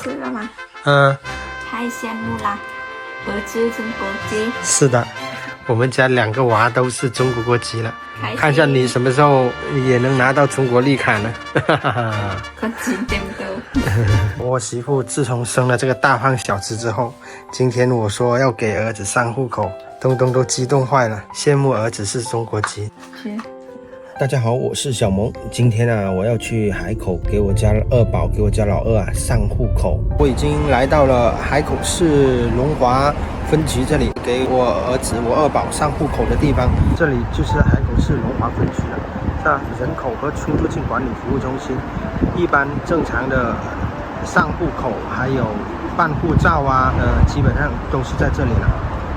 是了吗？太羡慕啦！儿子中国籍。是的，我们家2个娃都是中国国籍了。看一下你什么时候也能拿到中国绿卡呢？可紧点的。我媳妇自从生了这个大胖小子之后，今天我说要给儿子上户口，东东都激动坏了，羡慕儿子是中国籍。大家好，我是小萌。今天我要去海口给我家二宝，给我家老二上户口。我已经来到了海口市龙华分局这里，给我儿子我二宝上户口的地方。这里就是海口市龙华分局了，这人口和出入境管理服务中心。一般正常的上户口还有办护照基本上都是在这里了。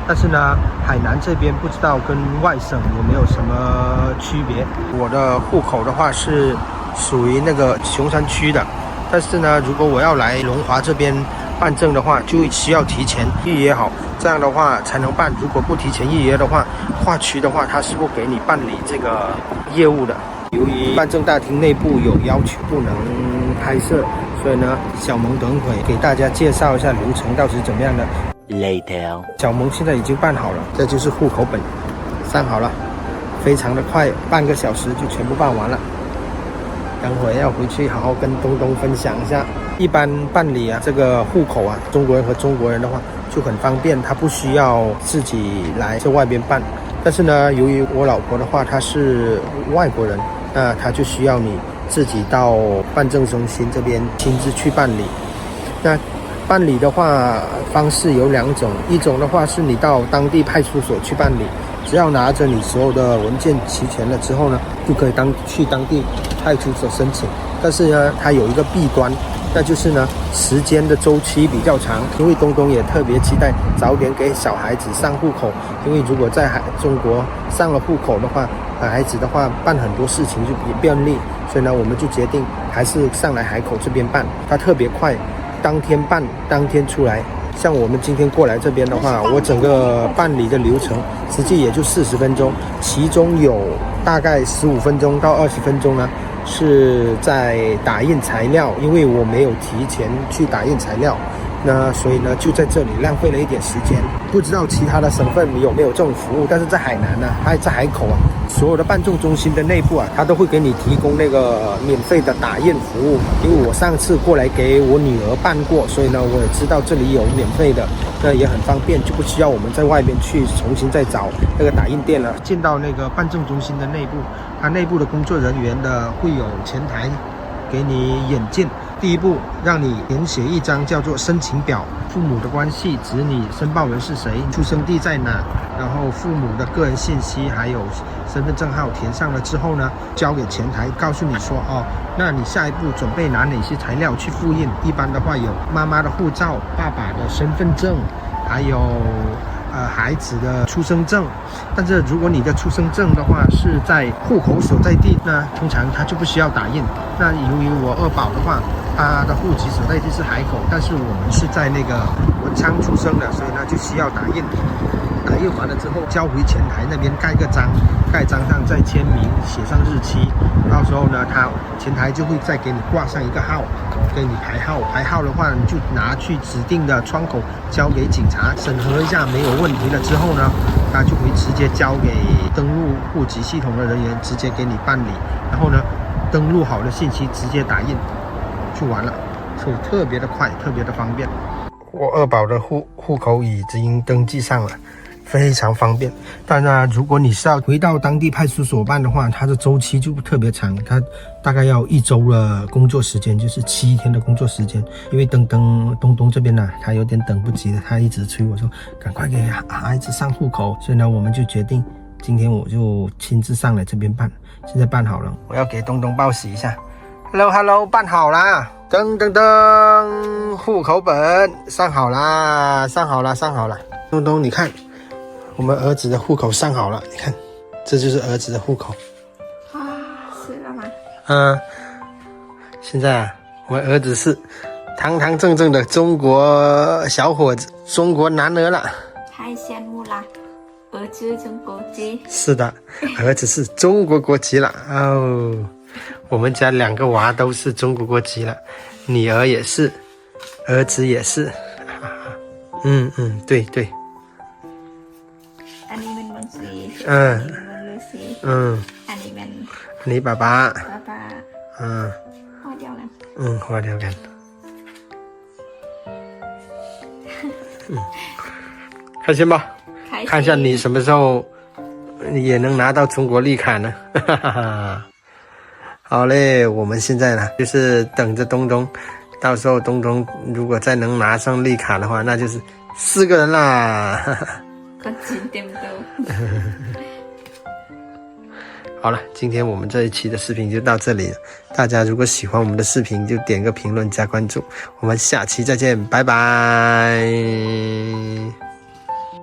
但是呢，海南这边不知道跟外省有没有什么区别。我的户口的话是属于那个熊山区的，但是呢，如果我要来龙华这边办证的话，就需要提前预约好，这样的话才能办。如果不提前预约的话，划区的话它是不给你办理这个业务的。由于办证大厅内部有要求不能拍摄，所以呢，小萌等会给大家介绍一下流程到底是怎么样的。Later， 小萌现在已经办好了，这就是户口本，上好了，非常的快，半个小时就全部办完了。等会要回去好好跟东东分享一下。一般办理这个户口中国人和中国人的话就很方便，他不需要自己来在外边办。但是呢，由于我老婆的话她是外国人，那她就需要你自己到办证中心这边亲自去办理。那办理的话方式有2种，一种的话是你到当地派出所去办理，只要拿着你所有的文件齐全了之后呢，就可以去当地派出所申请。但是呢，它有一个弊端，那就是呢，时间的周期比较长。因为东东也特别期待早点给小孩子上户口，因为如果在中国上了户口的话，孩子的话办很多事情就比较便利，所以呢，我们就决定还是上来海口这边办，它特别快。当天办，当天出来。像我们今天过来这边的话，我整个办理的流程实际也就40分钟，其中有大概15分钟到20分钟呢是在打印材料，因为我没有提前去打印材料，那所以呢就在这里浪费了一点时间。不知道其他的省份有没有这种服务，但是在海南还在海口所有的办证中心的内部它都会给你提供那个免费的打印服务。因为我上次过来给我女儿办过，所以呢我也知道这里有免费的，那也很方便，就不需要我们在外面去重新再找那个打印店了。进到那个办证中心的内部，它内部的工作人员会有前台给你引进。第一步让你填写一张叫做申请表，父母的关系、子女申报人是谁、出生地在哪，然后父母的个人信息还有身份证号填上了之后呢，交给前台，告诉你说那你下一步准备拿哪些材料去复印。一般的话有妈妈的护照、爸爸的身份证，还有孩子的出生证。但是如果你的出生证的话是在户口所在地呢，通常它就不需要打印。那由于我二宝的话，他的户籍所在地是海口，但是我们是在那个文昌出生的，所以呢就需要打印。打印完了之后交回前台那边盖个章，盖章上再签名，写上日期。到时候呢，前台就会再给你挂上一个号，给你排号。排号的话，你就拿去指定的窗口交给警察审核一下，没有问题了之后呢，他就会直接交给登录户籍系统的人员，直接给你办理。然后呢，登录好的信息直接打印就完了，所以特别的快，特别的方便。我二宝的户口已经登记上了，非常方便。但呢，如果你是要回到当地派出所办的话，它的周期就特别长，它大概要1周的工作时间，就是7天的工作时间。因为东东这边他有点等不及了，他一直催我说赶快给孩子上户口，所以呢，我们就决定今天我就亲自上来这边办。现在办好了，我要给东东报喜一下。Hello， 办好啦！噔噔噔，户口本上好啦，上好啦！东东，你看，我们儿子的户口上好了，你看，这就是儿子的户口。是了吗？现在我们儿子是堂堂正正的中国小伙子，中国男儿了。太羡慕啦！儿子中国籍。是的，儿子是中国国籍了我们家2个娃都是中国国籍了，女儿也是。儿子也是。对对。อันนี้เป็นวันสีอันนี้วันฤาษีอันนี้เป็น你爸爸ป้าป้าข้อเดียวกัน话เดียวกัน开心吧？看一下你什么时候也能拿到中国绿卡呢？好嘞，我们现在呢就是等着东东，到时候东东如果再能拿上绿卡的话，那就是4个人啦。好了，今天我们这一期的视频就到这里了。大家如果喜欢我们的视频，就点个评论加关注。我们下期再见，拜拜。